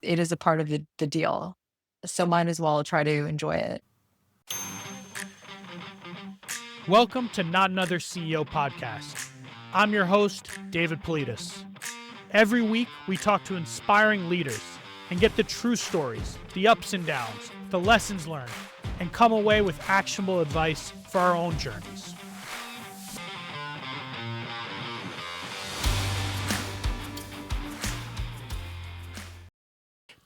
it is a part of the deal. So might as well try to enjoy it. Welcome to Not Another CEO podcast. I'm your host, David Politis. Every week, we talk to inspiring leaders and get the true stories, the ups and downs, the lessons learned, and come away with actionable advice for our own journeys.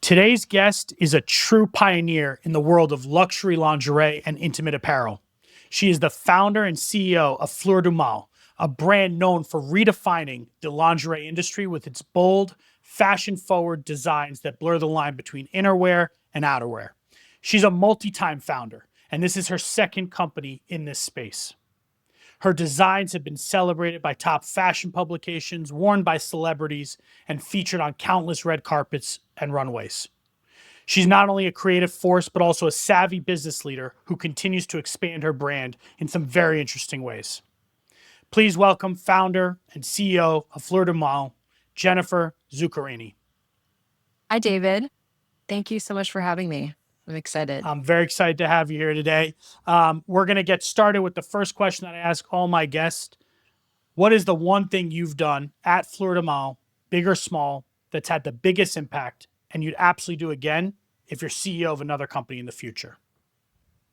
Today's guest is a true pioneer in the world of luxury lingerie and intimate apparel. She is the founder and CEO of Fleur du Mal, a brand known for redefining the lingerie industry with its bold, fashion-forward designs that blur the line between innerwear and outerwear. She's a multi-time founder, and this is her second company in this space. Her designs have been celebrated by top fashion publications, worn by celebrities, and featured on countless red carpets and runways. She's not only a creative force, but also a savvy business leader who continues to expand her brand in some very interesting ways. Please welcome founder and CEO of Fleur du Mal, Jennifer Zuccarini. Hi, David. Thank you so much for having me. I'm excited. I'm very excited to have you here today. We're going to get started with the first question that I ask all my guests. What is the one thing you've done at Fleur du Mal, big or small, that's had the biggest impact and you'd absolutely do again if you're CEO of another company in the future?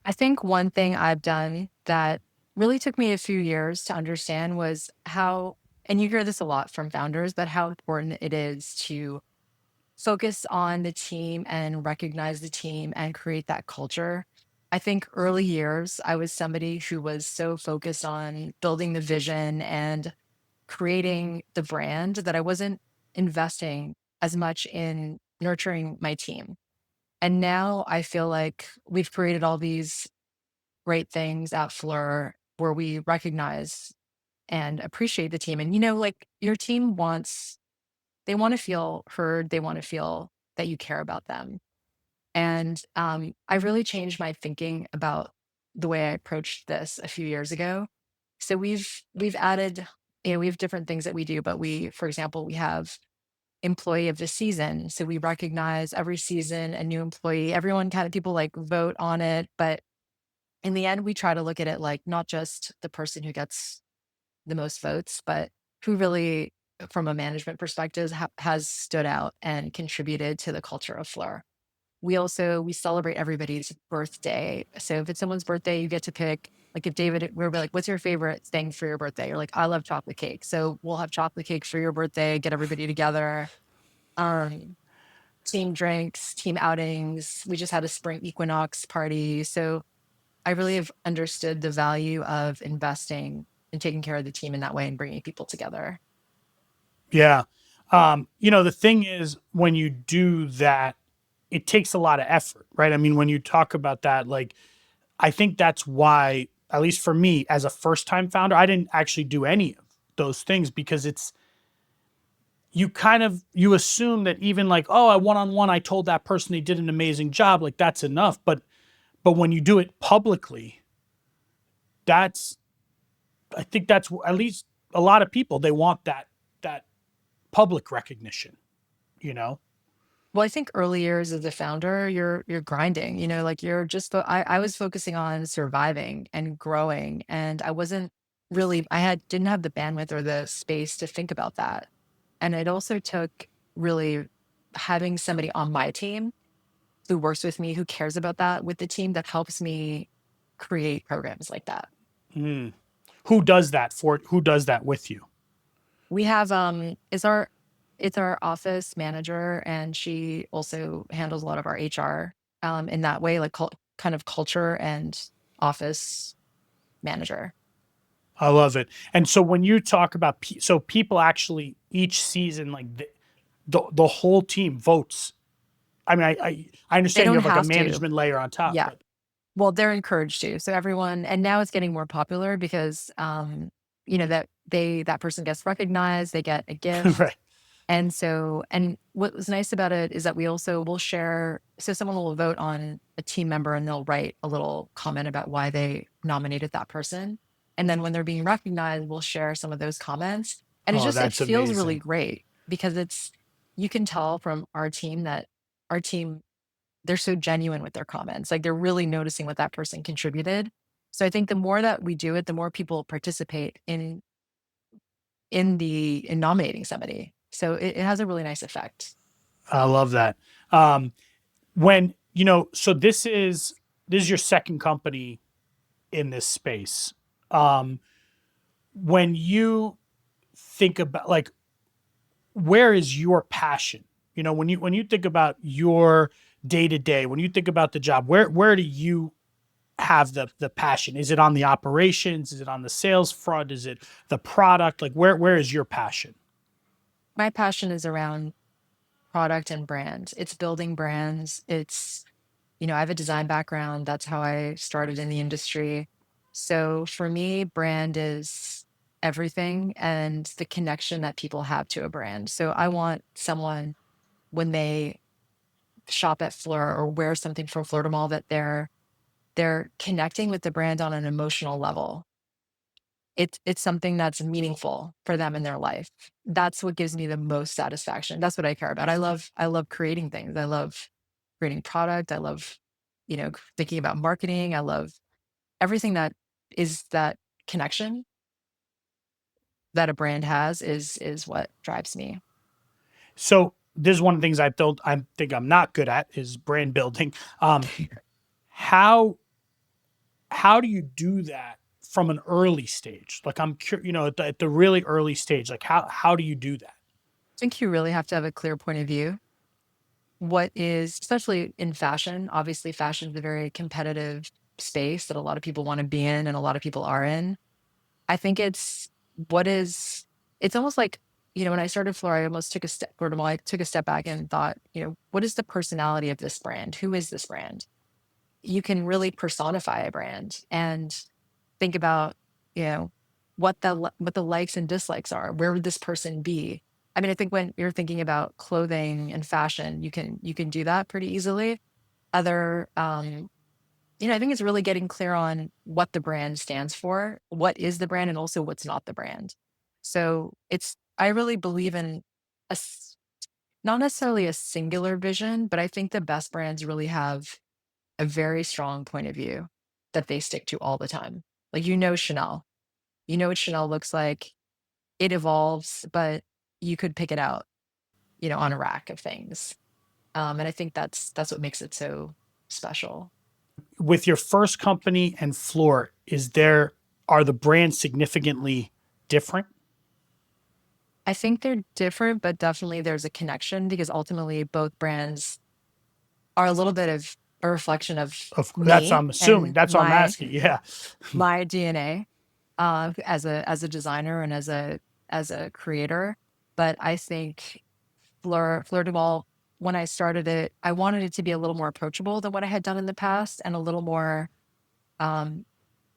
I think one thing I've done that really took me a few years to understand was how, and you hear this a lot from founders, but how important it is to focus on the team and recognize the team and create that culture. I think early years, I was somebody who was so focused on building the vision and creating the brand that I wasn't investing as much in nurturing my team. And now I feel like we've created all these great things at Fleur where we recognize and appreciate the team. And, like your team they want to feel heard. They want to feel that you care about them. And I really changed my thinking about the way I approached this a few years ago. So we've added, we have different things that we do, but for example, we have employee of the season. So we recognize every season a new employee. Everyone kind of people like vote on it, but in the end, we try to look at it like not just the person who gets the most votes, but who really, from a management perspective, has stood out and contributed to the culture of Fleur. We celebrate everybody's birthday. So if it's someone's birthday, you get to pick. Like if David, we're like, what's your favorite thing for your birthday? You're like, I love chocolate cake. So we'll have chocolate cake for your birthday. Get everybody together. Um, Team drinks, team outings. We just had a spring equinox party. So I really have understood the value of investing and taking care of the team in that way and bringing people together. Yeah. The thing is, when you do that, it takes a lot of effort, right? I mean, when you talk about that, like, I think that's why, at least for me as a first time founder, I didn't actually do any of those things because you assume that even like, oh, I one-on-one, I told that person they did an amazing job. Like that's enough. But when you do it publicly, I think that's at least a lot of people, they want that public recognition, you know? Well, I think early years as a founder, you're grinding, like you're just I was focusing on surviving and growing. And I wasn't really didn't have the bandwidth or the space to think about that. And it also took really having somebody on my team who works with me, who cares about that with the team that helps me create programs like that. Mm. Who does that with you? We have it's our office manager, and she also handles a lot of our HR in that way, like kind of culture and office manager. I love it. And so when you talk about, so people actually each season, like the whole team votes. I mean, I They understand you don't have like a have to. management layer on top, Yeah. but Well, they're encouraged to. So everyone, and now it's getting more popular because that person gets recognized, they get a gift. right. And what was nice about it is that we also will share. So someone will vote on a team member and they'll write a little comment about why they nominated that person. And then when they're being recognized, we'll share some of those comments. And Oh, it that's feels really amazing. great because you can tell from our team that our team, they're so genuine with their comments. Like they're really noticing what that person contributed. So I think the more that we do it, the more people participate in nominating somebody. So it has a really nice effect. I love that. Um, when so this is your second company in this space. Um, when you think about like where is your passion? When you think about your day to day, when you think about the job, where do you have the passion? Is it on the operations? Is it on the sales front? Is it the product? Like where is your passion? My passion is around product and brand. It's building brands. I have a design background. That's how I started in the industry. So for me, brand is everything and the connection that people have to a brand. So I want someone when they shop at Fleur or wear something from Fleur du Mal that they're connecting with the brand on an emotional level. It's something that's meaningful for them in their life. That's what gives me the most satisfaction. That's what I care about. I love creating things. I love creating product. I love, thinking about marketing. I love everything that is that connection that a brand has is what drives me. So this is one of the things I think I'm not good at is brand building. How how do you do that from an early stage? Like I'm curious, at the really early stage, like how do you do that? I think you really have to have a clear point of view. What is, especially in fashion, obviously fashion is a very competitive space that a lot of people want to be in and a lot of people are in. I think what is it's almost like, when I started Flora, I almost took a step or well, I took a step back and thought, what is the personality of this brand? Who is this brand? You can really personify a brand and think about, you know, what the likes and dislikes are. Where would this person be? I mean, I think when you're thinking about clothing and fashion, you can do that pretty easily. Other I think it's really getting clear on what the brand stands for, what is the brand, and also what's not the brand. So I really believe in a, s- not necessarily a singular vision, but I think the best brands really have a very strong point of view that they stick to all the time. Like, Chanel, you know what Chanel looks like. It evolves, but you could pick it out, on a rack of things. And I think that's what makes it so special. With your first company and Floor, are the brands significantly different? I think they're different, but definitely there's a connection because ultimately both brands are a little bit of a reflection of That's me I'm assuming. and That's what I'm my asking. Yeah. my DNA as a designer and as a creator. But I think Fleur du Mal, when I started it, I wanted it to be a little more approachable than what I had done in the past and a little more um,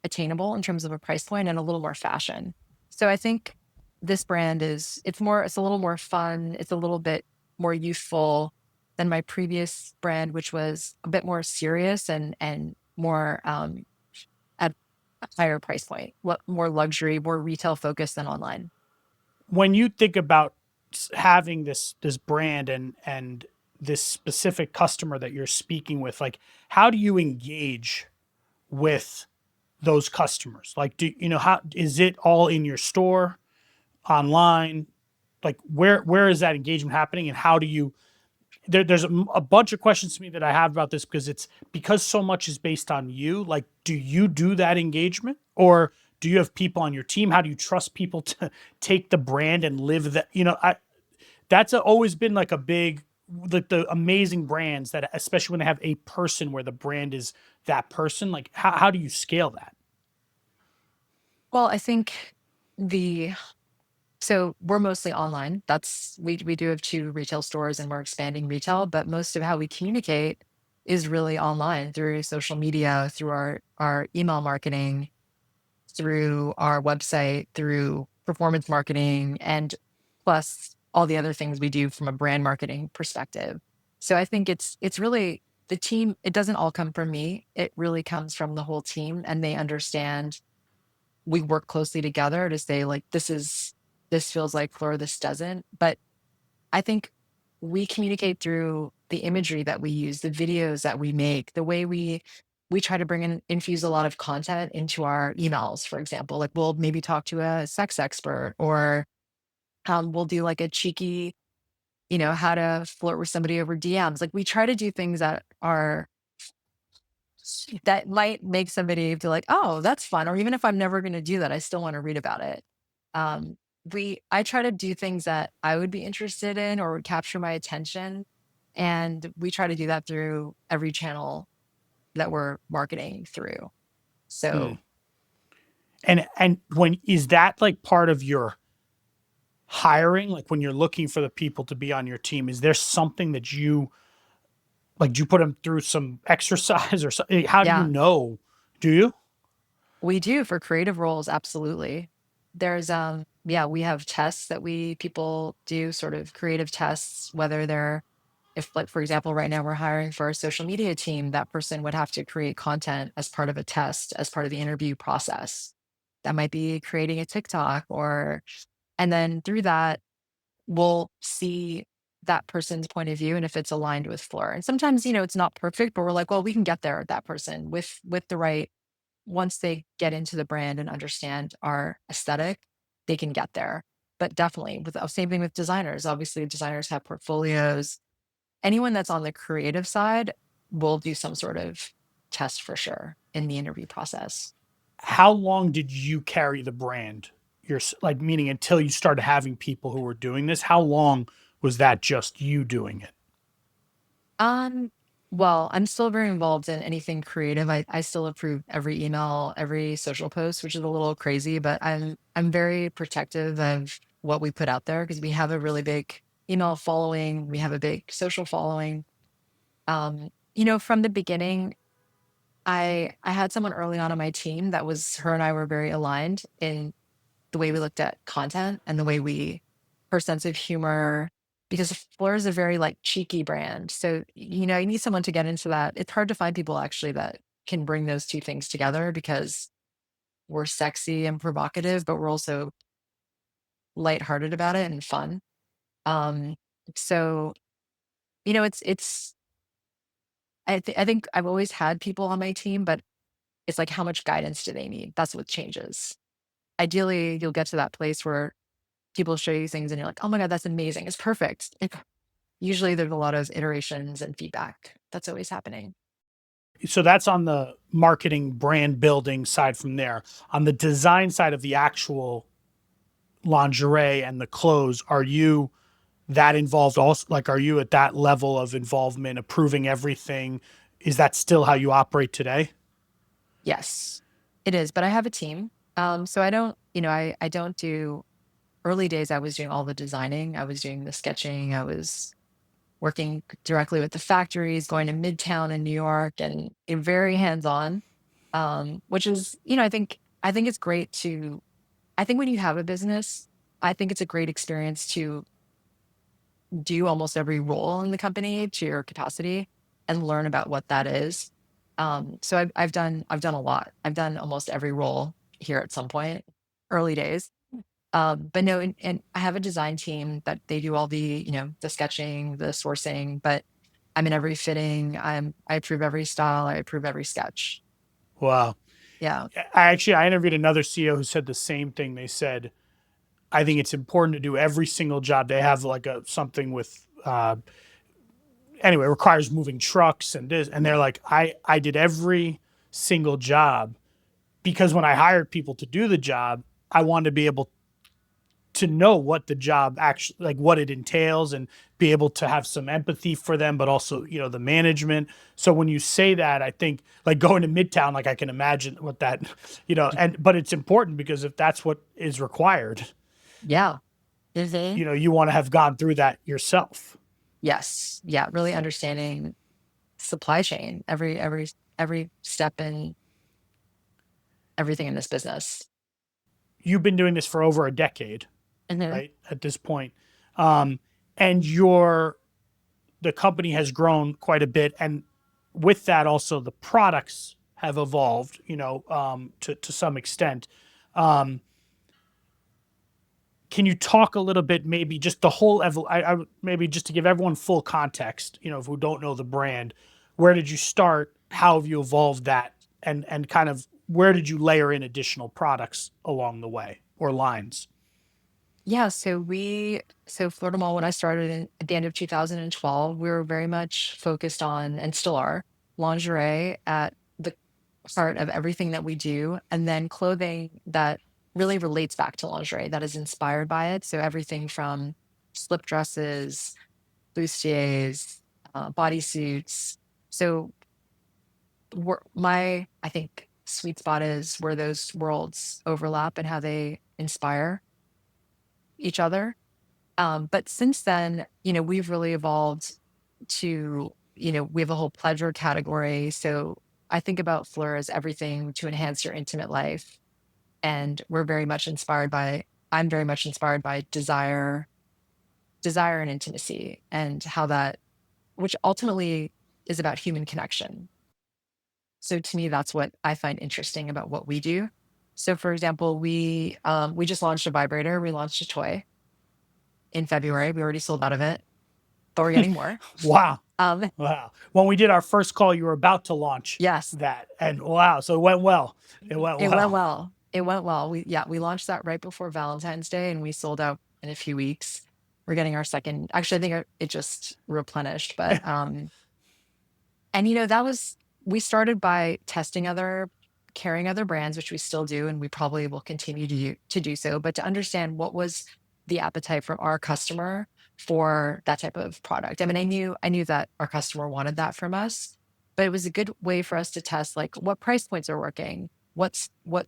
attainable in terms of a price point and a little more fashion. So I think this brand it's a little more fun. It's a little bit more youthful than my previous brand, which was a bit more serious and more at a higher price point, more luxury, more retail focused than online. When you think about having this brand and this specific customer that you're speaking with, like how do you engage with those customers? Like how is it all in your store, online? Like where is that engagement happening and how do you there's a bunch of questions to me that I have about this because so much is based on you. Like, do you do that engagement, or do you have people on your team? How do you trust people to take the brand and live that? Always been like a big, like the amazing brands that, especially when they have a person where the brand is that person. Like, how do you scale that? Well, I think the so we're mostly online. We do have two retail stores and we're expanding retail, but most of how we communicate is really online through social media, through our email marketing, through our website, through performance marketing, and plus all the other things we do from a brand marketing perspective. So I think it's really the team. It doesn't all come from me. It really comes from the whole team, and they understand we work closely together to say like this feels like Fleur, this doesn't. But I think we communicate through the imagery that we use, the videos that we make, the way we try to bring in infuse a lot of content into our emails, for example. Like we'll maybe talk to a sex expert, or we'll do like a cheeky, how to flirt with somebody over DMs. Like we try to do things that might make somebody feel like, oh, that's fun. Or even if I'm never going to do that, I still want to read about it. Um, I try to do things that I would be interested in or would capture my attention. And we try to do that through every channel that we're marketing through. Hmm. So And when is that like part of your hiring? Like when you're looking for the people to be on your team, is there something that you like? Do you put them through some exercise or something? How do you yeah, know? Do you? we do for creative roles, absolutely. There's yeah, we have tests that we people do, sort of creative tests, whether they're, if like for example, right now we're hiring for a social media team, that person would have to create content as part of a test, as part of the interview process. That might be creating a TikTok, or and then through that we'll see that person's point of view and if it's aligned with Fleur. And sometimes, it's not perfect, but we're like, well, we can get there, that person with the right, once they get into the brand and understand our aesthetic, they can get there. But definitely with same thing with designers. Obviously, designers have portfolios. Anyone that's on the creative side will do some sort of test for sure in the interview process. How long did you carry the brand? Like meaning until you started having people who were doing this. How long was that just you doing it? Um, well, I'm still very involved in anything creative. I still approve every email, every social post, which is a little crazy, but I'm very protective of what we put out there because we have a really big email following, we have a big social following. From the beginning, I had someone early on my team that was, her and I were very aligned in the way we looked at content and the way her sense of humor, because Fleur is a very like cheeky brand. So, you need someone to get into that. It's hard to find people actually that can bring those two things together because we're sexy and provocative, but we're also lighthearted about it and fun. Um, so, it's I think I've always had people on my team, but it's like how much guidance do they need? That's what changes. Ideally, you'll get to that place where people show you things and you're like, "Oh my god, that's amazing. It's perfect." Usually there's a lot of iterations and feedback that's always happening. So that's on the marketing brand building side from there. On the design side of the actual lingerie and the clothes, are you that involved also? Like, are you at that level of involvement, approving everything? Is that still how you operate today? Yes, it is, but I have a team. So I don't, I don't do, early days, I was doing all the designing, I was doing the sketching, I was working directly with the factories, going to Midtown in New York and very hands-on. Which is, I think it's great to, I think when you have a business, I think it's a great experience to do almost every role in the company to your capacity and learn about what that is. So I've done a lot. I've done almost every role here at some point, early days. But no, and I have a design team that they do all the, the sketching, the sourcing, but I'm in every fitting. I approve every style. I approve every sketch. Wow. Yeah. I interviewed another CEO who said the same thing. They said, I think it's important to do every single job. They have like a something with anyway, it requires moving trucks and this, and they're like, I did every single job because when I hired people to do the job, I wanted to be able to know what the job actually, like what it entails, and be able to have some empathy for them, but also, the management. So when you say that, I think like going to Midtown, like I can imagine what that, and but it's important because if that's what is required, Yeah. Mhm. you want to have gone through that yourself. Yes. Yeah. Really understanding supply chain, every step in everything in this business. You've been doing this for over a decade, Mhm. right? At this point. Um, and the company has grown quite a bit. And with that, also the products have evolved, to some extent. Um, Can you talk a little bit, maybe just the whole maybe just to give everyone full context, who don't know the brand, where did you start? How have you evolved that? And kind of where did you layer in additional products along the way or lines? Yeah, so Fleur du Mal, when I started at the end of 2012, we were very much focused on, and still are, lingerie at the heart of everything that we do, and then clothing that really relates back to lingerie, that is inspired by it. So everything from slip dresses, bustiers, bodysuits. So I think, sweet spot is where those worlds overlap and how they inspire each other. But since then, we've really evolved to, we have a whole pleasure category. So I think about Fleur as everything to enhance your intimate life. And I'm very much inspired by desire and intimacy, and how that, which ultimately is about human connection. So to me, that's what I find interesting about what we do. So for example, we just launched a vibrator. We launched a toy in February. We already sold out of it, but we're getting more. Wow. Um, Wow. When we did our first call, you were about to launch yes, that. And wow. So it went well. It went it went well. well. It went well. We launched that right before Valentine's Day, and we sold out in a few weeks. We're getting our second. Actually, I think it just replenished, but and we started by testing carrying other brands, which we still do, and we probably will continue to do so, but to understand what was the appetite from our customer for that type of product. I mean, I knew that our customer wanted that from us, but it was a good way for us to test, like, what price points are working, what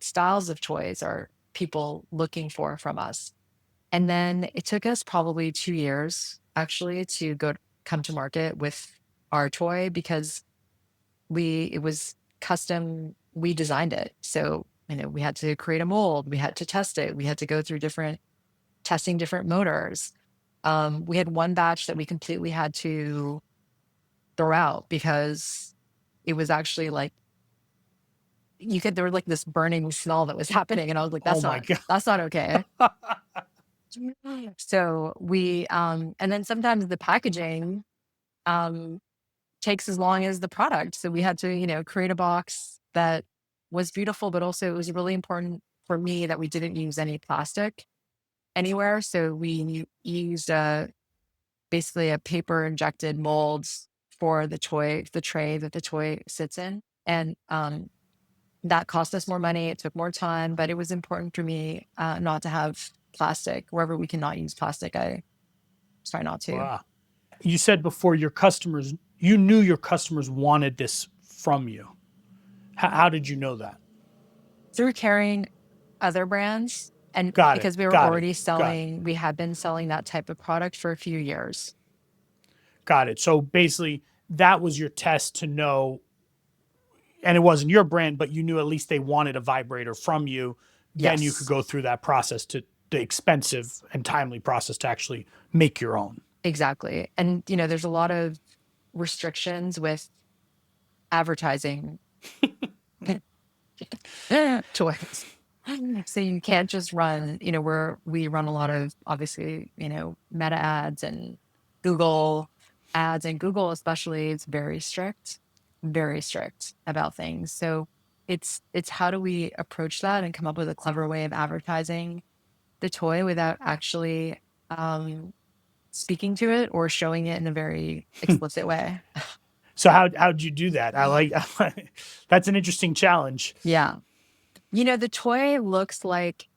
styles of toys are people looking for from us. And then it took us probably 2 years actually to come to market with our toy, because it was custom. We designed it. So, we had to create a mold. We had to test it. We had to go through testing different motors. We had one batch that we completely had to throw out because it was actually like, there was like this burning smell that was happening. And I was like, Oh my God. that's not okay. So and then sometimes the packaging, um, takes as long as the product. So we had to, create a box that was beautiful, but also it was really important for me that we didn't use any plastic anywhere. So we used basically a paper injected molds for the tray that the toy sits in. And that cost us more money. It took more time, but it was important for me not to have plastic. Wherever we cannot use plastic, I try not to. Wow. You said before you knew your customers wanted this from you. How did you know that? Through carrying other brands, and Got it. because Got it. Got it. we had been selling that type of product for a few years. Got it. So basically, that was your test to know, and it wasn't your brand, but you knew at least they wanted a vibrator from you. Then you could Yes, go through that process, to the expensive and timely process, to actually make your own. exactly. And there's a lot of restrictions with advertising toys. So you can't just run, we run a lot of, obviously, meta ads and Google ads, and Google especially is very strict about things. So it's how do we approach that and come up with a clever way of advertising the toy without actually speaking to it or showing it in a very explicit way. So how'd you do that? I like that's an interesting challenge. Yeah. The toy looks like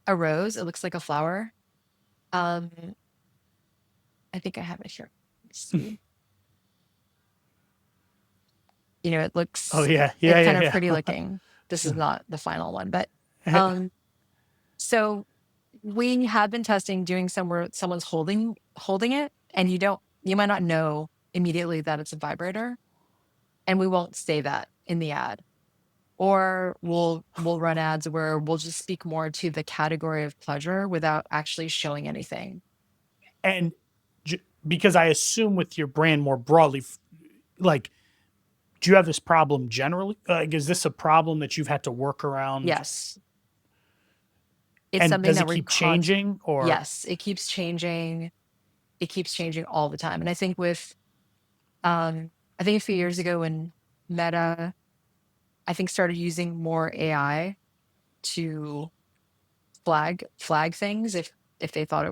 a rose. It looks like a flower. Um, I think I have it here. Let's see. Oh yeah, It's yeah, kind of yeah, pretty looking. This is not the final one, but um, so we have been testing doing some where someone's holding it, and you might not know immediately that it's a vibrator, and we won't say that in the ad. Or we'll run ads where we'll just speak more to the category of pleasure without actually showing anything. and because I assume with your brand more broadly, like, do you have this problem generally? Like, is this a problem that you've had to work around? Yes. It's And something does that it we're keep changing or yes, it keeps changing. It keeps changing all the time. And I think with, I think a few years ago when Meta, I think started using more AI to flag things if they thought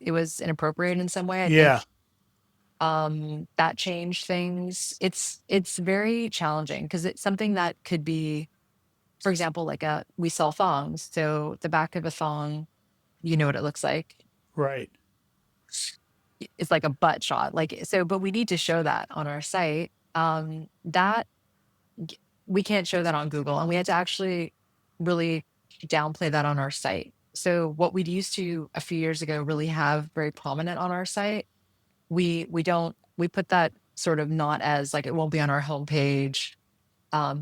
it was inappropriate in some way. I yeah, think that changed things. It's very challenging because it's something that could be, for example, like a we sell thongs. So the back of a thong, you know what it looks like. right. It's like a butt shot. Like so, but we need to show that on our site. That we can't show that on Google, and we had to actually really downplay that on our site. So what we'd used to a few years ago really have very prominent on our site, we don't we put that sort of not as like it won't be on our homepage,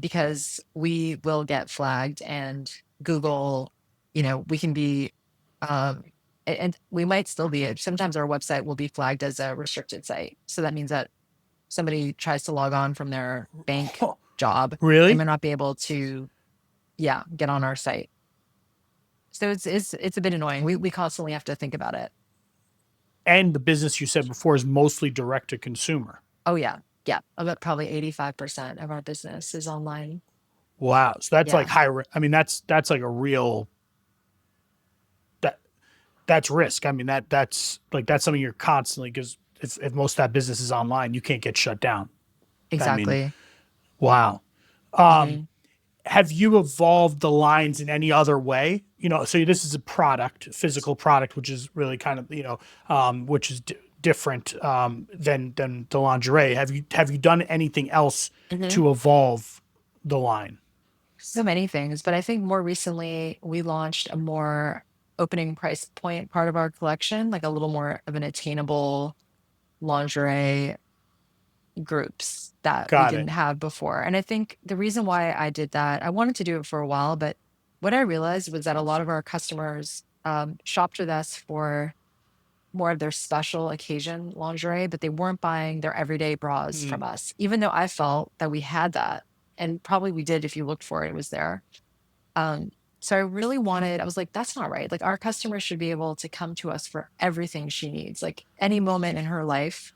because we will get flagged and Google, we can be, um, and we might still be. Sometimes our website will be flagged as a restricted site. So that means that somebody tries to log on from their bank job, they may Really? not be able to, yeah, get on our site. So it's a bit annoying. We constantly have to think about it. And the business you said before is mostly direct to consumer. Oh yeah, yeah. About probably 85% of our business is online. Wow. So that's like Yeah, I mean, that's like a real that that's risk. I mean, that's something you're constantly because if most of that business is online, you can't get shut down. I mean, exactly. wow. Hmm. Have you evolved the lines in any other way? So this is a product, physical product, which is really kind of, which is different than the lingerie. Have you done anything else Hmm. to evolve the line? So many things, but I think more recently we launched a more opening price point part of our collection, like a little more of an attainable lingerie groups that we Got didn't it. have before. And I think the reason why I did that, I wanted to do it for a while, but what I realized was that a lot of our customers shopped with us for more of their special occasion lingerie, but they weren't buying their everyday bras Mm, from us, even though I felt that we had that. And probably we did. If you looked for it, it was there. Um, so I really wanted, I was like, that's not right. Like our customer should be able to come to us for everything she needs. Like any moment in her life,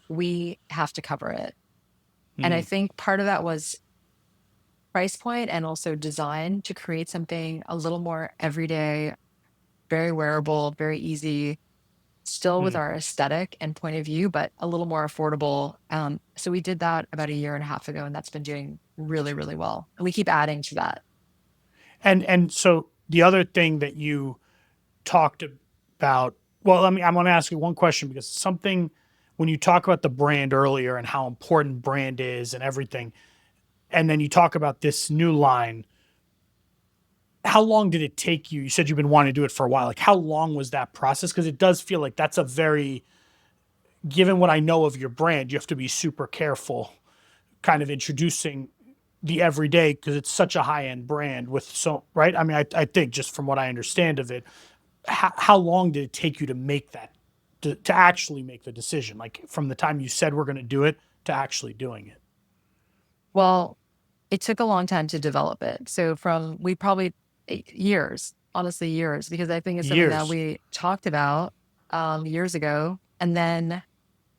we have to cover it. And I mm, think part of that was price point and also design to create something a little more everyday, very wearable, very easy, still with mm. our aesthetic and point of view, but a little more affordable. So we did that about a year and a half ago, and that's been doing really, really well. And we keep adding to that. And so the other thing that you talked about, well, I want to ask you one question because something when you talk about the brand earlier and how important brand is and everything, and then you talk about this new line, how long did it take you? You said you've been wanting to do it for a while. Like, how long was that process? Because it does feel like that's a very, given what I know of your brand, you have to be super careful kind of introducing the everyday because it's such a high end brand with so, right? I mean, I think just from what I understand of it, how long did it take you to make that, to actually make the decision? Like, from the time you said we're going to do it to actually doing it? Well, it took a long time to develop it. So from we probably years, honestly, years, because I think it's something that Years. we talked about years ago. And then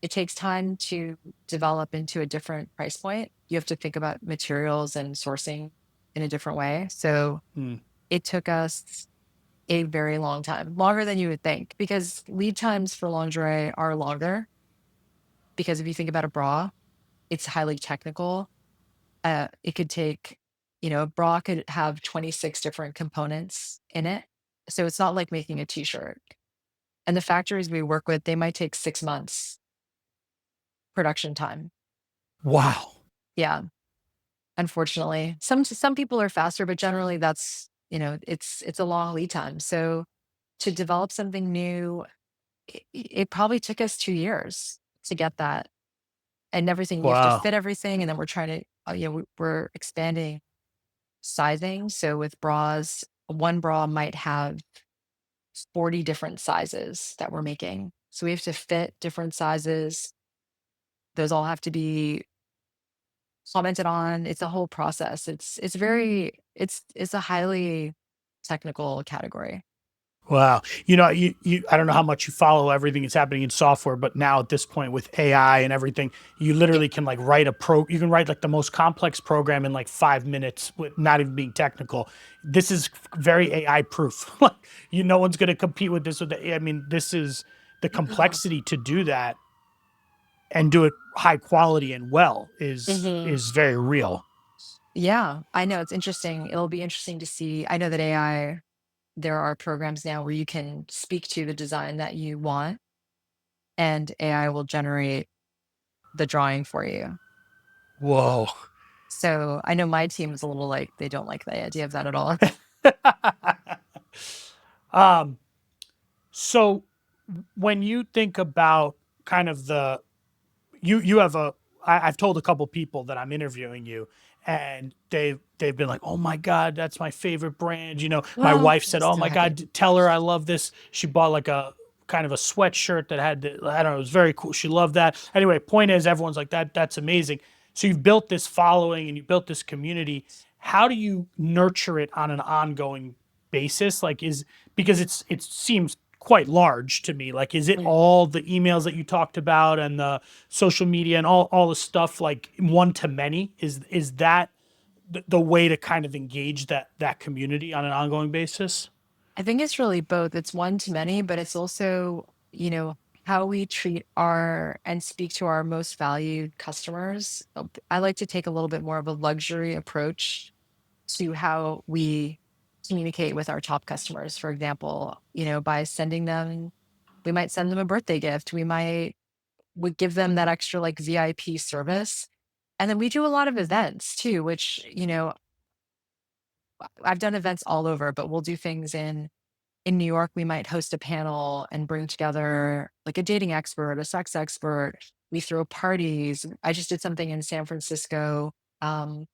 it takes time to develop into a different price point. You have to think about materials and sourcing in a different way. So Mm, it took us a very long time, longer than you would think, because lead times for lingerie are longer. Because if you think about a bra, it's highly technical. It could take, a bra could have 26 different components in it. So it's not like making a t-shirt. And the factories we work with, they might take 6 months production time. wow. Yeah. Unfortunately, some people are faster, but generally that's, it's a long lead time. So to develop something new, it probably took us 2 years to get that and everything. You have to Wow. fit everything, and then we're trying to, we're expanding sizing. So with bras, one bra might have 40 different sizes that we're making. So we have to fit different sizes. Those all have to be commented on. It's a whole process. It's a highly technical category. Wow. I don't know how much you follow everything that's happening in software, but now at this point with AI and everything, you Yeah. literally can like you can write like the most complex program in like 5 minutes with not even being technical. This is very AI proof. Like, no one's going to compete with this. I mean, this is the complexity to do that and do it high quality and well Hmm. is very real. Yeah, I know it's interesting. It'll be interesting to see. I know that AI, there are programs now where you can speak to the design that you want, and AI will generate the drawing for you. Whoa. So I know my team is a little like, they don't like the idea of that at all. um, so when you think about kind of you have I've told a couple people that I'm interviewing you, and they've been like, oh my god, that's my favorite brand. My Well, wife I'm said, oh so my happy. god, tell her I love this. She bought like a kind of a sweatshirt that had I don't know, it was very cool. She loved that. Anyway, point is, everyone's like, that's amazing. So you've built this following and you built this community. How do you nurture it on an ongoing basis? Like, is because it seems quite large to me. Like, is it Mm. all the emails that you talked about and the social media and all the stuff, like one to many? Is that the way to kind of engage that community on an ongoing basis? I think it's really both. It's one to many, but it's also, how we treat our and speak to our most valued customers. I like to take a little bit more of a luxury approach to how we communicate with our top customers. For example, by sending them, we might send them a birthday gift. We give them that extra like VIP service. And then we do a lot of events too, which, I've done events all over, but we'll do things in New York. We might host a panel and bring together like a dating expert, a sex expert. We throw parties. I just did something in San Francisco, um,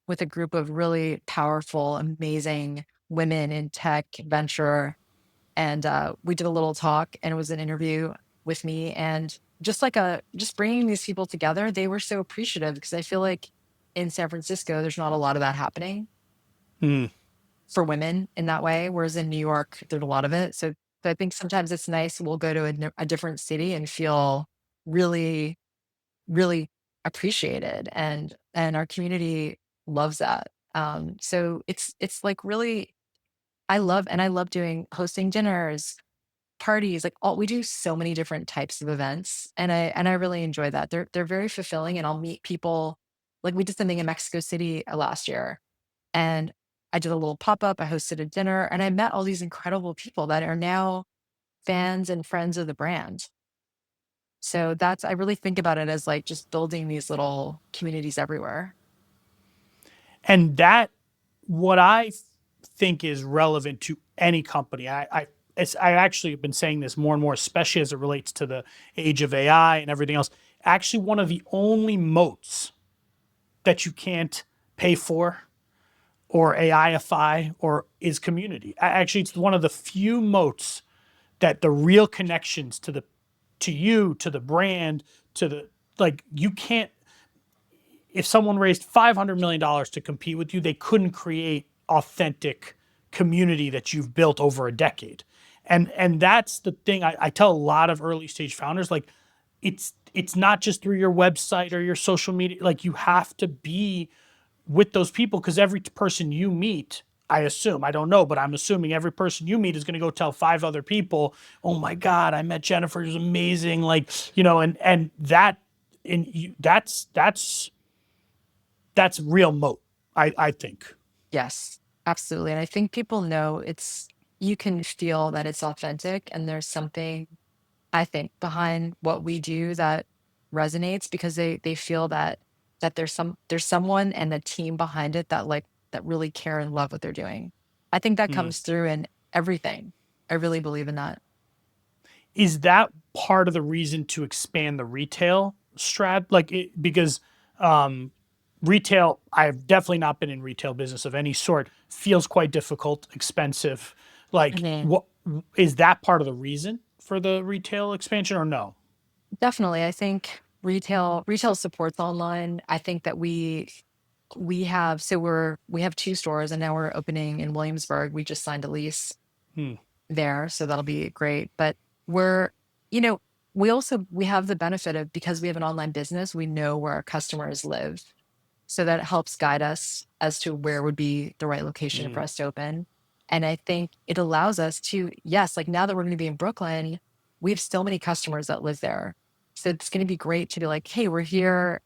with a group of really powerful, amazing women in tech venture. And we did a little talk, and it was an interview with me. And just bringing these people together, they were so appreciative because I feel like in San Francisco, there's not a lot of that happening Hmm. for women in that way. Whereas in New York, there's a lot of it. So I think sometimes it's nice. We'll go to a different city and feel really, really appreciated, and our community loves that. So it's like really, I love doing hosting dinners, parties, like all we do so many different types of events, and I really enjoy that. They're very fulfilling, and I'll meet people. Like we did something in Mexico City last year, and I did a little pop-up, I hosted a dinner, and I met all these incredible people that are now fans and friends of the brand. So I really think about it as like just building these little communities everywhere. And that what think is relevant to any company. I actually have been saying this more and more, especially as it relates to the age of AI and everything else. Actually, one of the only moats that you can't pay for or AIify or is community. Actually, it's one of the few moats that the real connections to you, to the brand, to the like you can't if someone raised $500 million to compete with you, they couldn't create authentic community that you've built over a decade. And that's the thing I tell a lot of early stage founders, like it's not just through your website or your social media. Like you have to be with those people because every person you meet, I assume, I don't know, but I'm assuming every person you meet is going to go tell five other people, oh my God, I met Jennifer. It was amazing. Like, and that's real moat, I think. Yes, absolutely. And I think people know you can feel that it's authentic, and there's something, I think, behind what we do that resonates because they feel that there's someone and the team behind it that really care and love what they're doing. I think that Hmm. comes through in everything. I really believe in that. Is that part of the reason to expand the retail strat? Like, because um, retail, I've definitely not been in retail business of any sort. Feels quite difficult, expensive. Like, Mhm. what is that part of the reason for the retail expansion, or no? Definitely. I think retail supports online. I think that we have two stores and now we're opening in Williamsburg. We just signed a lease Hmm. there, so that'll be great. But we're, you know, we have the benefit of, because we have an online business, we know where our customers live. So that helps guide us as to where would be the right location Hmm. for us to open. And I think it allows us to, yes, like now that we're going to be in Brooklyn, we have so many customers that live there. So it's going to be great to be like, hey, we're here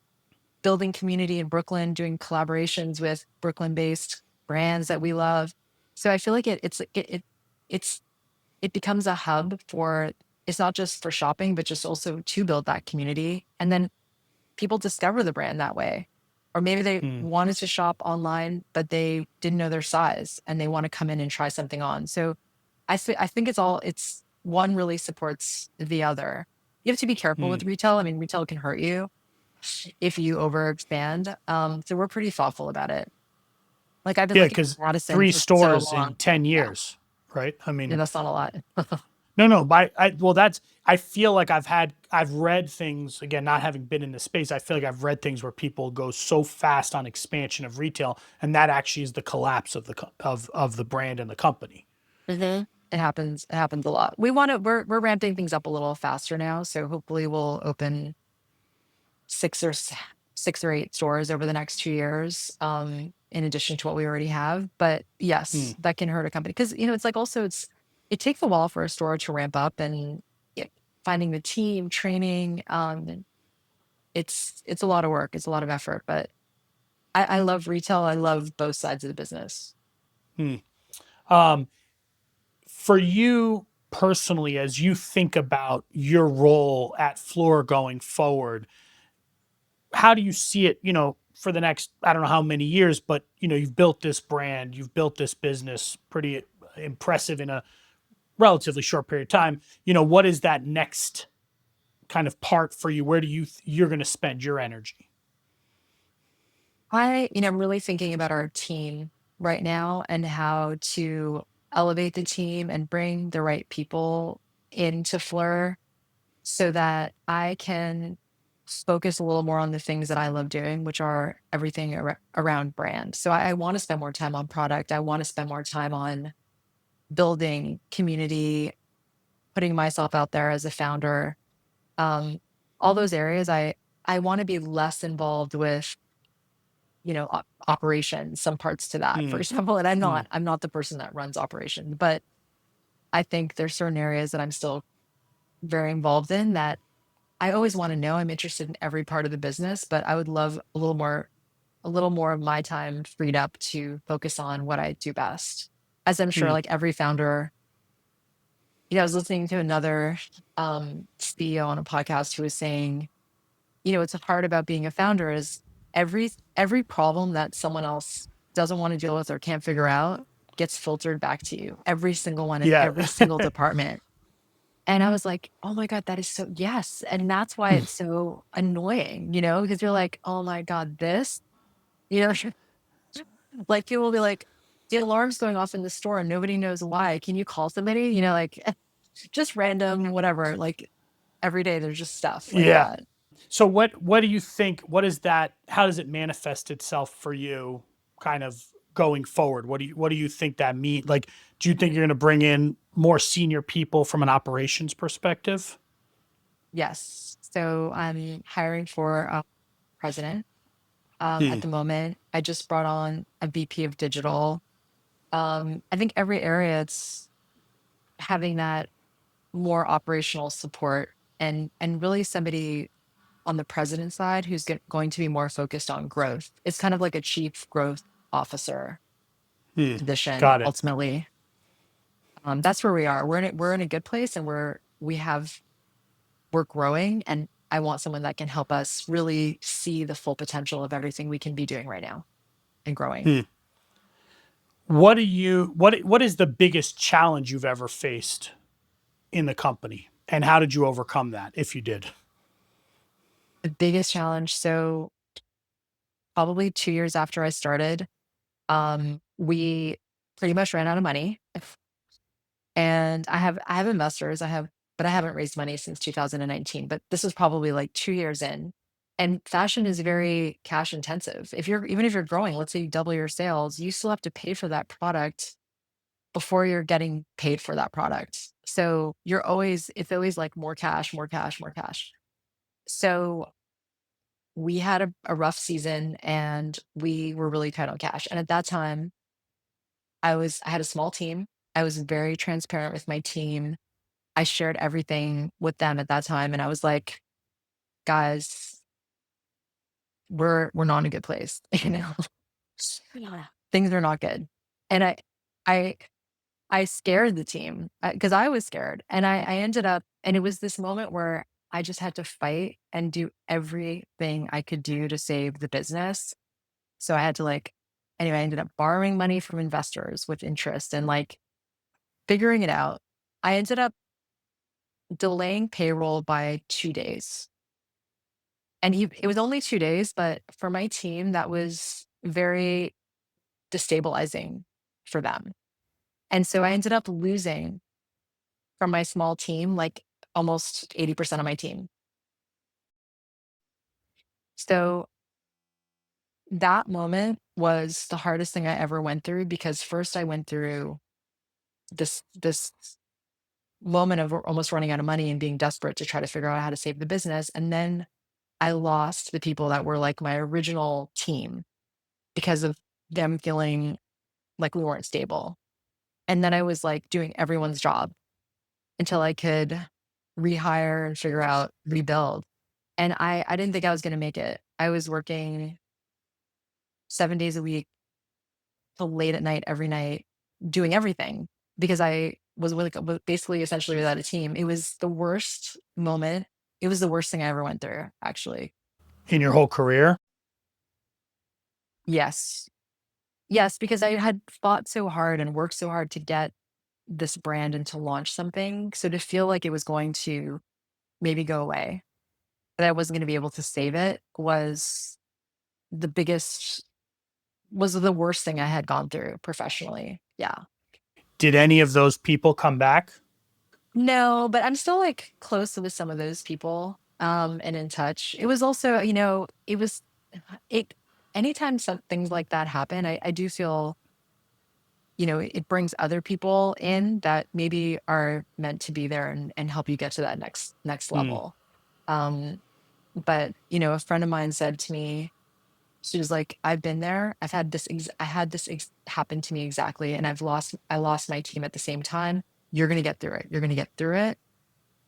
building community in Brooklyn, doing collaborations with Brooklyn-based brands that we love. So I feel like it's it becomes a hub for, it's not just for shopping, but just also to build that community. And then people discover the brand that way. Or maybe they Hmm. wanted to shop online, but they didn't know their size and they want to come in and try something on. So I think it's one really supports the other. You have to be careful Hmm. with retail. I mean, retail can hurt you if you overexpand. So we're pretty thoughtful about it. Like I've been Yeah, looking because at Madison three for so stores in long. 10 Yeah. years, right? I Yeah, mean, that's not a lot. no, no, but well, that's, I feel like I've read things, again, not having been in the space, I feel like I've read things where people go so fast on expansion of retail, and that actually is the collapse of of the brand and the company. Mhm. It happens. It happens a lot. We're ramping things up a little faster now. So hopefully we'll open six or s- 6 or 8 stores over the next 2 years, in addition to what we already have. But Hmm. yes, that can hurt a company because, it's like also it takes a while for a store to ramp up and yeah, finding the team, training. And it's a lot of work. It's a lot of effort. But I love retail. I love both sides of the business. Hmm. Um, for you personally, as you think about your role at Floor going forward, how do you see it, for the next, I don't know how many years, but you've built this brand, you've built this business pretty impressive in a relatively short period of time. What is that next kind of part for you? Where do you're going to spend your energy? I'm really thinking about our team right now and how to elevate the team and bring the right people into Fleur so that I can focus a little more on the things that I love doing, which are everything around brand. So I want to spend more time on product. I want to spend more time on building community, putting myself out there as a founder. Um, all those areas, I want to be less involved with, operations, some parts to that, for Hmm. example. And Hmm. I'm not the person that runs operations, but I think there's certain areas that I'm still very involved in that I always want to know. I'm interested in every part of the business, but I would love a little more of my time freed up to focus on what I do best. As I'm sure Hmm. like every founder, I was listening to another CEO on a podcast who was saying, what's hard about being a founder is every problem that someone else doesn't want to deal with or can't figure out gets filtered back to you. Every single one in Yeah. every single department. And I was like, "Oh my god, that is so," yes, and that's why it's so annoying, because you're like, "Oh my god, this," you know, like, people will be like, "The alarm's going off in the store and nobody knows why. Can you call somebody?" Like, just random, whatever, like, every day there's just stuff like Yeah. that. So what do you think, what is that, how does it manifest itself for you kind of going forward? What do you think that mean? Like, do you think you're going to bring in more senior people from an operations perspective? Yes. So I'm hiring for a president, Hmm. at the moment. I just brought on a VP of digital. I think every area it's having that more operational support and really somebody on the president side who's going to be more focused on growth. It's kind of like a chief growth officer Hmm. position Got it. ultimately. That's where we are. We're in a good place and we're growing, and I want someone that can help us really see the full potential of everything we can be doing right now and growing. Hmm. What is the biggest challenge you've ever faced in the company, and how did you overcome that, if you did? The biggest challenge, so probably 2 years after I started, we pretty much ran out of money. And I have investors, but I haven't raised money since 2019, but this was probably like 2 years in. And fashion is very cash intensive. Even if you're growing, let's say you double your sales, you still have to pay for that product before you're getting paid for that product. So it's always like more cash, more cash, more cash. So we had a rough season and we were really tight on cash. And at that time, I had a small team. I was very transparent with my team. I shared everything with them at that time. And I was like, guys, we're not in a good place. Yeah. Things are not good. And I I scared the team because I was scared. And I ended up, and it was this moment where I just had to fight and do everything I could do to save the business. So I had to like, anyway, I ended up borrowing money from investors with interest and like figuring it out. I ended up delaying payroll by 2 days. And it was only 2 days, but for my team, that was very destabilizing for them. And so I ended up losing from my small team, like almost 80% of my team. So that moment was the hardest thing I ever went through because first I went through this moment of almost running out of money and being desperate to try to figure out how to save the business. And then I lost the people that were like my original team because of them feeling like we weren't stable. And then I was like doing everyone's job until I could rehire and figure out rebuild. And I didn't think I was gonna make it. I was working 7 days a week till late at night every night, doing everything because I was like basically essentially without a team. It was the worst moment. It was the worst thing I ever went through, actually. In your whole career? Yes. Yes, because I had fought so hard and worked so hard to get this brand and to launch something. So to feel like it was going to maybe go away, that I wasn't gonna be able to save it the biggest was the worst thing I had gone through professionally. Yeah. Did any of those people come back? No, but I'm still like close with some of those people, and in touch. It was also, it anytime some things like that happen, I do feel, it brings other people in that maybe are meant to be there and help you get to that next Hmm. level. Um, but a friend of mine said to me, she was like, "I've been there. I had this happen to me exactly, and I lost my team at the same time. You're gonna get through it. You're gonna get through it."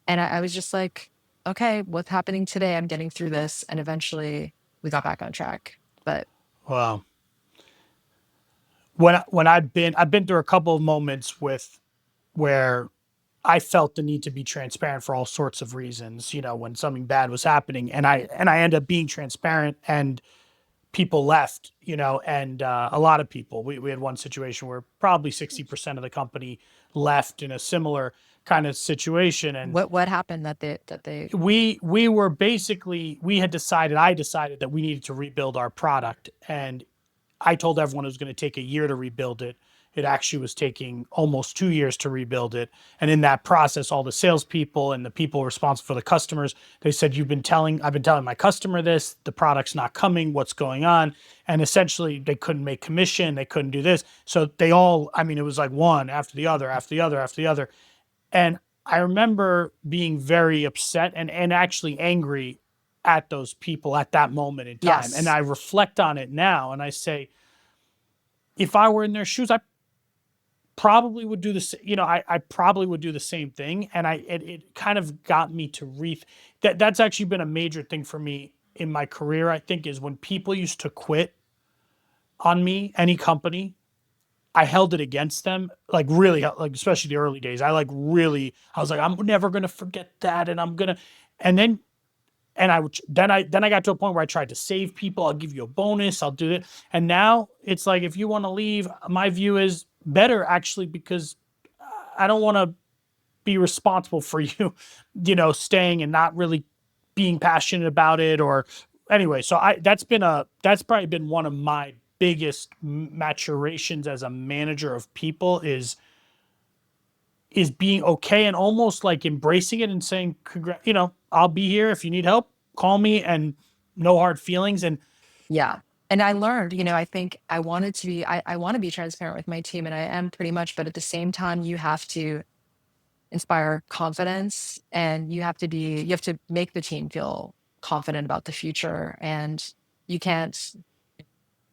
And I was just like, "Okay, what's happening today? I'm getting through this." And eventually, we got back on track. But Wow. When I've been through a couple of moments with where I felt the need to be transparent for all sorts of reasons, when something bad was happening, and I ended up being transparent, and people left, and a lot of people. We had one situation where probably 60% of the company left in a similar kind of situation, and what happened that they we were basically we had decided I decided that we needed to rebuild our product, and I told everyone it was going to take a year to rebuild it. It actually was taking almost 2 years to rebuild it. And in that process, all the salespeople and the people responsible for the customers, they said, I've been telling my customer this, the product's not coming, what's going on? And essentially they couldn't make commission, they couldn't do this. So they all, I mean, it was like one after the other, after the other, after the other. And I remember being very upset and actually angry at those people at that moment in time. And Yes. I reflect on it now and I say, if I were in their shoes, I probably would do this. I probably would do the same thing. And it kind of got me to that's actually been a major thing for me in my career. I think is when people used to quit on me, any company, I held it against them, like really, like especially the early days. I was like, I'm never gonna forget that, and and then and I would then I got to a point where I tried to save people. I'll give you a bonus. I'll do it. And now it's like if you want to leave, my view is better actually because I don't want to be responsible for you, staying and not really being passionate about it or anyway. So that's probably been one of my biggest maturations as a manager of people is being okay and almost like embracing it and saying, I'll be here if you need help, call me. And no hard feelings. And Yeah. And I learned, I think I wanted to be, I want to be transparent with my team and I am pretty much, but at the same time, you have to inspire confidence and you have to make the team feel confident about the future. And you can't,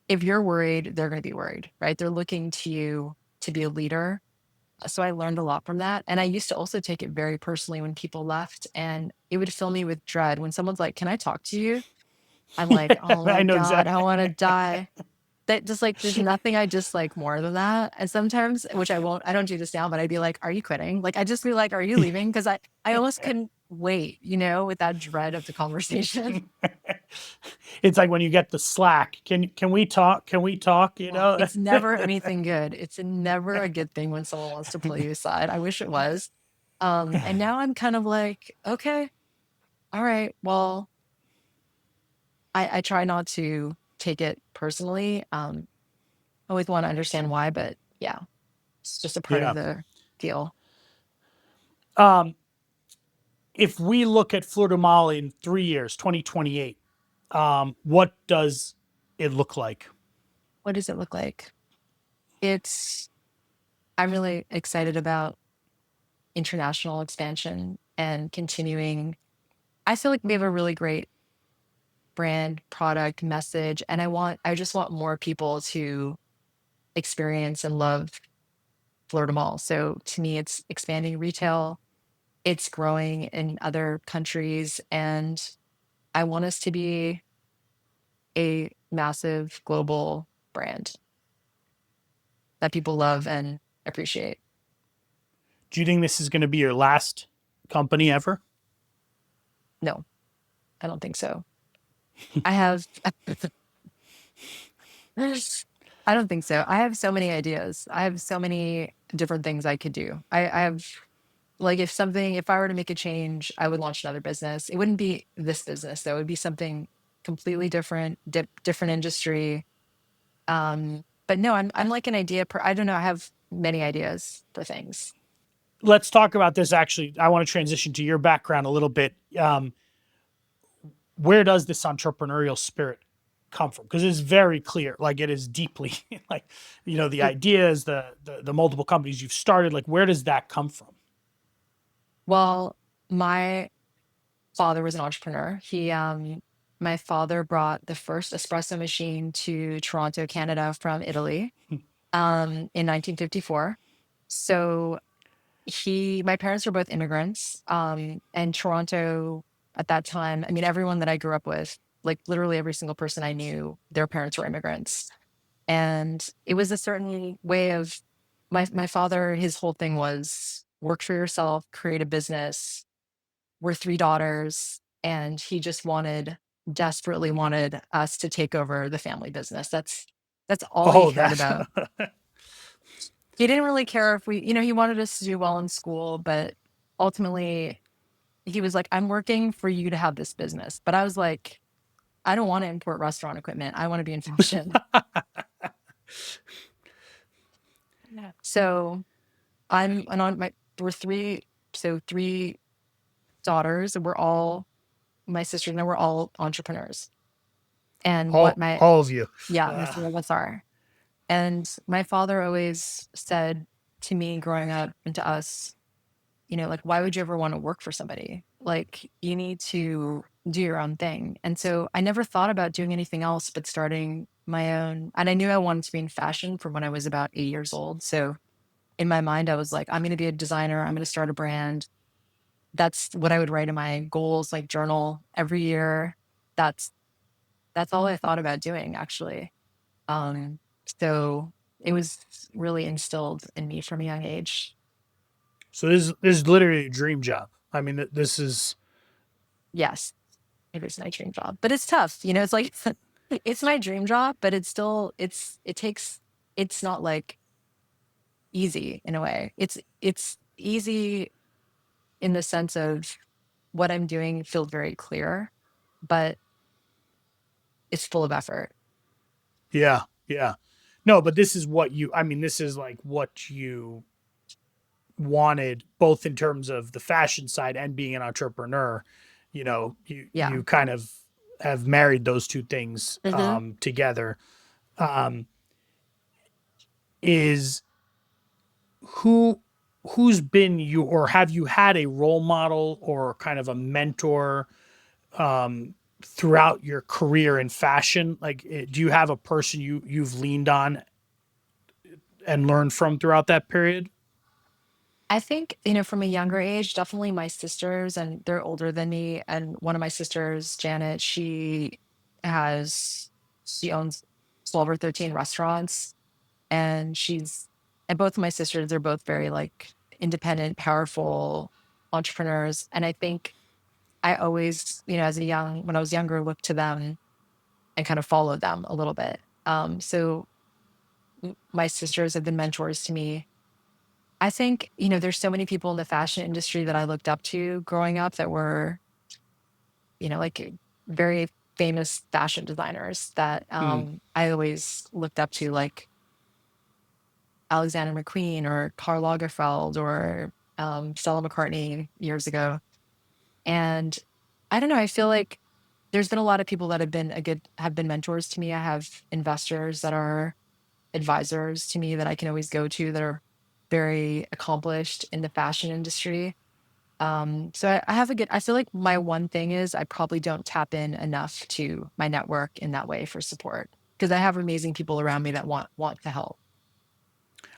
if you're worried, they're going to be worried, right? They're looking to you to be a leader. So I learned a lot from that. And I used to also take it very personally when people left and it would fill me with dread when someone's like, "Can I talk to you?" I'm like, "Oh I my know God, I exactly. want to die." That just like there's nothing I dislike more than that. And sometimes, which I don't do this now, but I'd be like, "Are you quitting?" Like I just be like, "Are you leaving?" Because I almost couldn't wait, with that dread of the conversation. It's like when you get the slack. Can we talk? Can we talk? You Yeah. know. It's never anything good. It's never a good thing when someone wants to pull you aside. I wish it was. And now I'm kind of like, okay, all right, well, I try not to take it personally. I always want to understand why, but yeah, it's just a part of Yeah. the deal. Um, if we look at Fleur du Mal in 3 years, 2028, what does it look like? What does it look like? It's I'm really excited about international expansion and continuing. I feel like we have a really great brand, product, message, and I just want more people to experience and love Fleur de Mal. So to me, it's expanding retail, it's growing in other countries, and I want us to be a massive global brand that people love and appreciate. Do you think this is going to be your last company ever? No, I don't think so. I have I don't think so. I have so many ideas. I have so many different things I could do. I have like if I were to make a change, I would launch another business. It wouldn't be this business though. It would be something completely different, different industry. But no, I'm like an idea I don't know. I have many ideas for things. Let's talk about this. Actually, I want to transition to your background a little bit. Where does this entrepreneurial spirit come from? Because it's very clear, like it is deeply like, the It, ideas, the multiple companies you've started, like where does that come from? well, my father was an entrepreneur. My father brought the first espresso machine to Toronto, Canada from Italy, in 1954. So my parents were both immigrants, and Toronto at that time, I mean, everyone that I grew up with, like literally every single person I knew, their parents were immigrants. And it was a certain way of my father, his whole thing was work for yourself, create a business. We're three daughters, and he just desperately wanted us to take over the family business. That's all he Oh, cared that's about. He didn't really care if he wanted us to do well in school, but ultimately he was like, "I'm working for you to have this business." But I was like, "I don't want to import restaurant equipment. I want to be in fashion." Yeah. So I'm and on my we're three daughters, and my sisters and I were all entrepreneurs. And what my all of you. yeah, the Uh, three of us are. And my father always said to me growing up and to us, like, why would you ever want to work for somebody? Like, you need to do your own thing. And so I never thought about doing anything else but starting my own. And I knew I wanted to be in fashion from when I was about 8 years old. So in my mind, I was like, I'm going to be a designer. I'm going to start a brand. That's what I would write in my goals, like journal every year. That's that's all I thought about doing, actually. Um, so it was really instilled in me from a young age. so this is literally a dream job. I mean, this is Yes, it is my dream job, but it's tough. It's like it's my dream job, but it's not like easy in a way. It's easy in the sense of what I'm doing feels very clear, but it's full of effort. yeah, yeah. No, but this is what you. I mean, this is like what you wanted, both in terms of the fashion side and being an entrepreneur. You Yeah. kind of. have married those two things Hmm. together. Um, is who who's been you, or have you had a role model or kind of a mentor throughout your career in fashion? Like, do you have a person you've leaned on and learned from throughout that period? I think, from a younger age, definitely my sisters, and they're older than me. And one of my sisters, Janet, she owns 12 or 13 restaurants. And and both of my sisters are both very like independent, powerful entrepreneurs. And I think I always, when I was younger, looked to them and kind of followed them a little bit. My sisters have been mentors to me. I think, there's so many people in the fashion industry that I looked up to growing up that were, like very famous fashion designers that Mm. I always looked up to, like Alexander McQueen or Karl Lagerfeld or Stella McCartney years ago. And I don't know, I feel like there's been a lot of people that have been mentors to me. I have investors that are advisors to me that I can always go to that are very accomplished in the fashion industry. I feel like my one thing is I probably don't tap in enough to my network in that way for support because I have amazing people around me that want to help.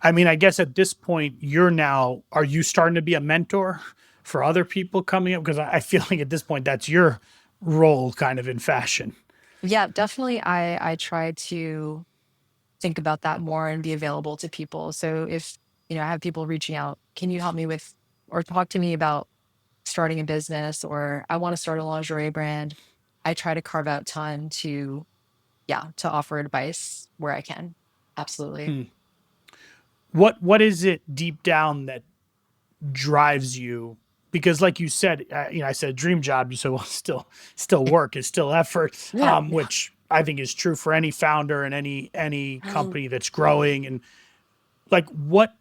I mean, I guess at this point, are you starting to be a mentor for other people coming up? Because I feel like at this point, that's your role kind of in fashion. Yeah, definitely. I try to think about that more and be available to people. So if, I have people reaching out, can you help me with or talk to me about starting a business, or I want to start a lingerie brand. I try to carve out time to, yeah, to offer advice where I can. Absolutely. Hmm. What is it deep down that drives you? Because, like you said, I said dream job. You said, well, still work is still effort, Yeah. which I think is true for any founder and any company that's growing. And like, what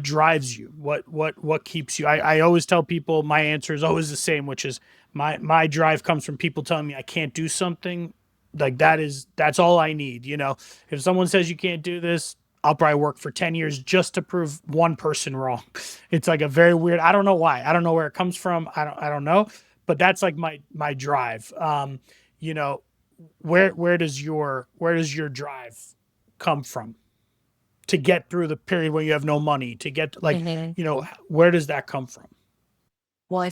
drives you? What keeps you? I always tell people my answer is always the same, which is my drive comes from people telling me I can't do something. Like, that's all I need. If someone says you can't do this, I'll probably work for 10 years just to prove one person wrong. It's like a very weird, I don't know why. I don't know where it comes from. I don't know, but that's like my drive. You know, where does your drive come from? To get through the period when you have no money, to get like, Hmm. where does that come from? Well, I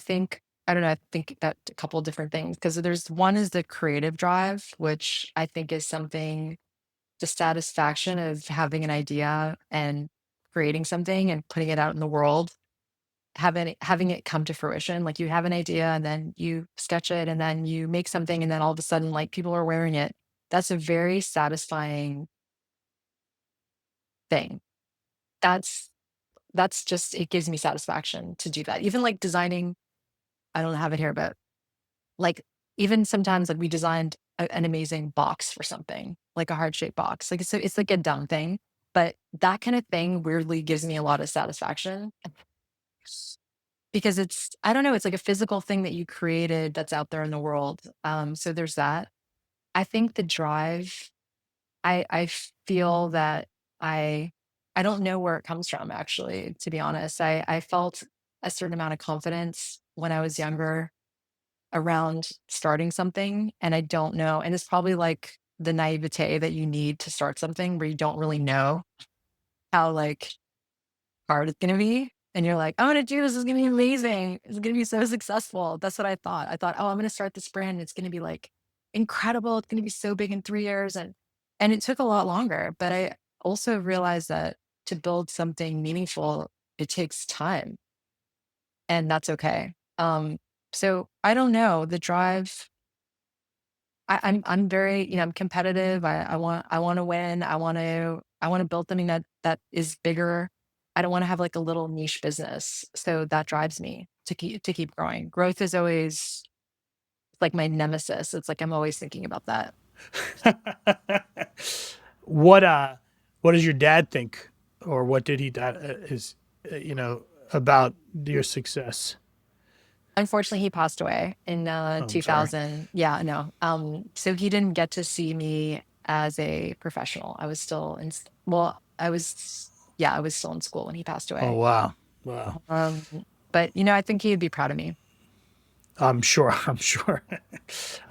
don't know, I think that a couple of different things because there's one is the creative drive, which I think is something, the satisfaction of having an idea and creating something and putting it out in the world, having it come to fruition. Like you have an idea and then you sketch it and then you make something and then all of a sudden like people are wearing it. That's a very satisfying thing. That's that's just it gives me satisfaction to do that. Even like designing, I don't have it here, but like even sometimes like we designed an amazing box for something, like a heart-shaped box. Like it's like a dumb thing, but that kind of thing weirdly gives me a lot of satisfaction because it's, I don't know, it's like a physical thing that you created that's out there in the world. So there's that. I think the drive, I feel that I I don't know where it comes from actually, to be honest. I felt a certain amount of confidence when I was younger around starting something, and I don't know, and it's probably like the naivete that you need to start something where you don't really know how like hard it's gonna be. And you're like, I'm gonna do this, it's gonna be amazing. It's gonna be so successful. That's what I thought. I thought, oh, I'm gonna start this brand and it's gonna be like incredible. It's gonna be so big in 3 years. And it took a lot longer. But I also realized that to build something meaningful, it takes time. And that's okay. So I don't know. The drive, I'm very, I'm competitive. I want to win. I want to build something that is bigger. I don't want to have like a little niche business. So that drives me to keep growing. Growth is always like my nemesis. It's like I'm always thinking about that. what uh what does your dad think, or what did he that is, uh, you know about your success? Unfortunately, he passed away in Oh, I'm sorry. 2000. Yeah, no. So he didn't get to see me as a professional. I was still in, well, I was, yeah, I was still in school when he passed Oh, away. wow. Wow. Um, but I think he'd be proud of me. I'm sure. I'm sure.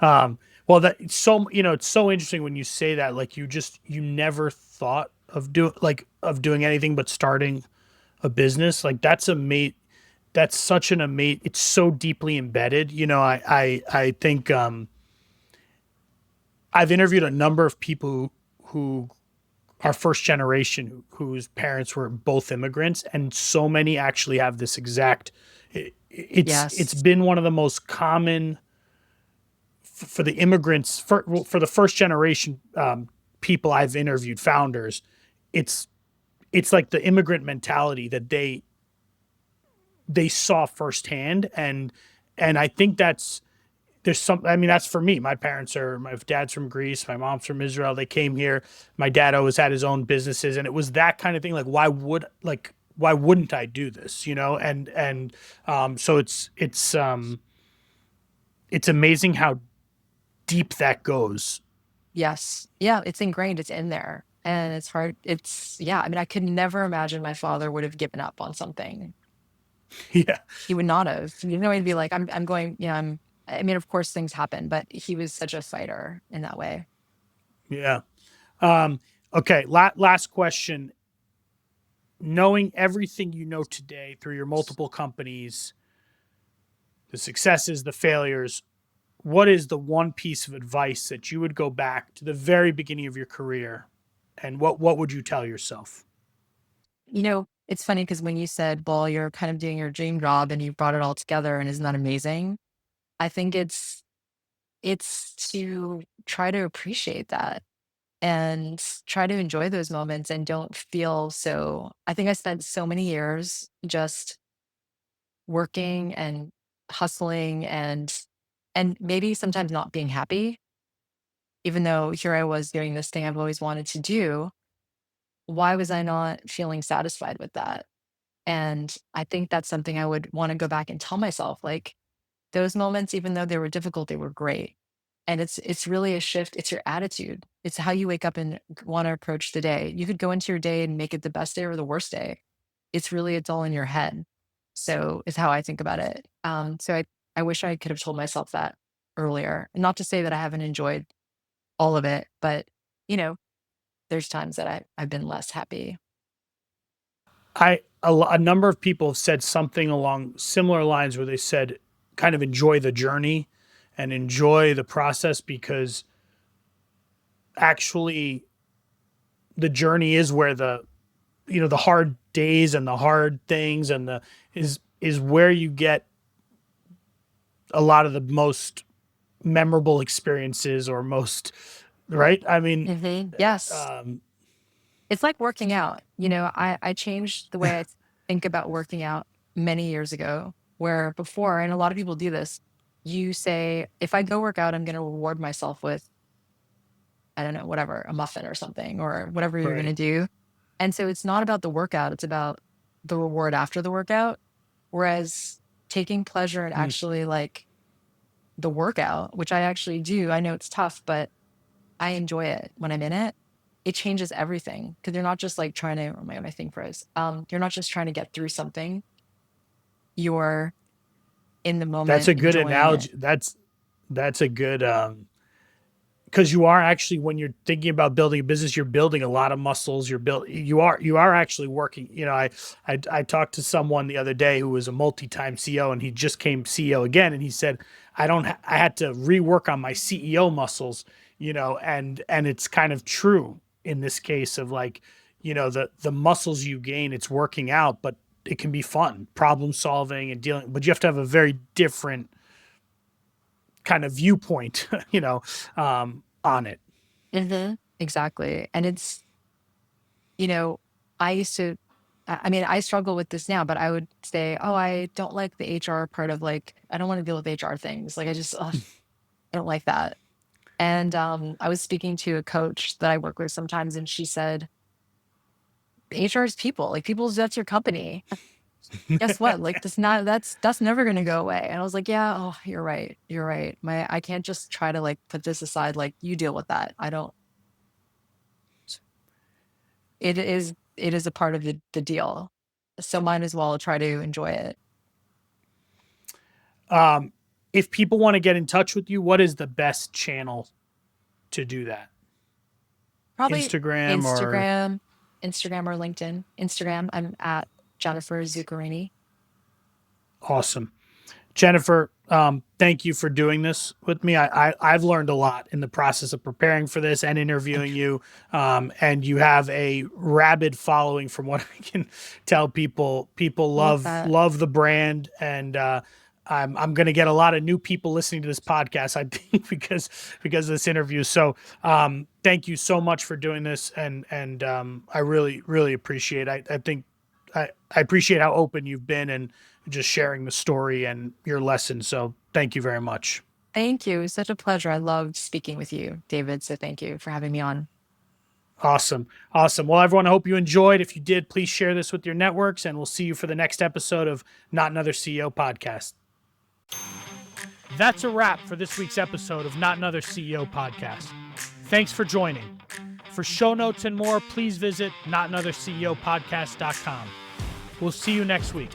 Well, that it's so, it's so interesting when you say that, like you never thought of doing anything but starting a business. Like that's such an amazing, it's so deeply embedded. I think, I've interviewed a number of people who are first generation whose parents were both immigrants, and so many actually have this exact, it's Yes. been one of the most common for the immigrants, for the first generation, people I've interviewed, founders. It's it's like the immigrant mentality that they saw firsthand. And I think there's some, I mean, that's for me. My dad's from Greece, my mom's from Israel. They came here. My dad always had his own businesses, and it was that kind of thing. Like, why wouldn't I do this? So it's amazing how deep that goes. Yes. Yeah, it's ingrained, it's in there. And it's hard. It's, yeah, I mean, I could never imagine my father would have given up on something. Yeah. He would not have. He'd be like, I'm going, I mean, of course things happen, but he was such a fighter in that way. Yeah. um okay, last question. Knowing everything you know today through your multiple companies, the successes, the failures, what is the one piece of advice that you would go back to the very beginning of your career, and what would you tell yourself? It's funny because when you said, well, you're kind of doing your dream job and you brought it all together and isn't that amazing? I think it's to try to appreciate that and try to enjoy those moments and don't feel so. I think I spent so many years just working and hustling and maybe sometimes not being happy, even though here I was doing this thing I've always wanted to do. Why was I not feeling satisfied with that? And I think that's something I would want to go back and tell myself, like, those moments, even though they were difficult, they were great. And it's really a shift. It's your attitude. It's how you wake up and want to approach the day. You could go into your day and make it the best day or the worst day. It's all in your head. So is how I think about it. So I wish I could have told myself that earlier. And not to say that I haven't enjoyed all of it, but you know, there's times that I've been less happy. A number of people have said something along similar lines where they said kind of enjoy the journey and enjoy the process, because actually the journey is where the hard days and the hard things and the is where you get a lot of the most memorable experiences, or most, right? I mean, Yes. um It's like working out. I changed the way I think about working out many years ago, where before, and a lot of people do this, you say, if I go work out, I'm going to reward myself with, I don't know, whatever, a muffin or something, or whatever you're going right. to do. And so it's not about the workout, it's about the reward after the workout. Whereas taking pleasure in Hmm. actually like the workout, which I actually do, I know it's tough, but I enjoy it when I'm in it. It changes everything because you're not just like trying to, oh my thing froze. You're not just trying to get through something. You're in the That's moment a good enjoying it. analogy. That's a good, because you are actually, when you're thinking about building a business, you're building a lot of muscles. You are actually working. I talked to someone the other day who was a multi-time CEO, and he just came CEO again, and he said, I had to rework on my CEO muscles. And it's kind of true in this case of, like, the muscles you gain, it's working out, but it can be fun, problem solving and dealing, but you have to have a very different kind of viewpoint, on it. Exactly. And you know, I used to, I mean, I struggle with this now, but I would say, oh, I don't like the HR part of like, I don't want to deal with HR things. Like, I just, ugh, I don't like that. And I was speaking to a coach that I work with sometimes, and she said, HR is people, like that's your company. guess what? Like that's never gonna go away. And I was like, yeah, oh, you're right. You're right. I can't just try to like put this aside. Like you deal with that. I don't it is a part of the deal. So might as well try to enjoy it. If people want to get in touch with you, what is the best channel to do that? Probably Instagram or Instagram, Instagram or LinkedIn. Instagram, I'm at Jennifer Zuccarini. awesome. Jennifer, thank you for doing this with me. I've learned a lot in the process of preparing for this and interviewing you. And you have a rabid following from what I can tell people. People I love that. love the brand. And I'm going to get a lot of new people listening to this podcast, I think, because of this interview. So thank you so much for doing this. And I really appreciate it. I think I appreciate how open you've been and just sharing the story and your lesson. So thank you very much. Thank you. It was such a pleasure. I loved speaking with you, David. So thank you for having me on. Awesome. Awesome. Well, everyone, I hope you enjoyed. If you did, please share this with your networks, and we'll see you for the next episode of Not Another CEO Podcast. That's a wrap for this week's episode of Not Another CEO Podcast. Thanks for joining. For show notes and more, please visit notanotherceopodcast.com. We'll see you next week.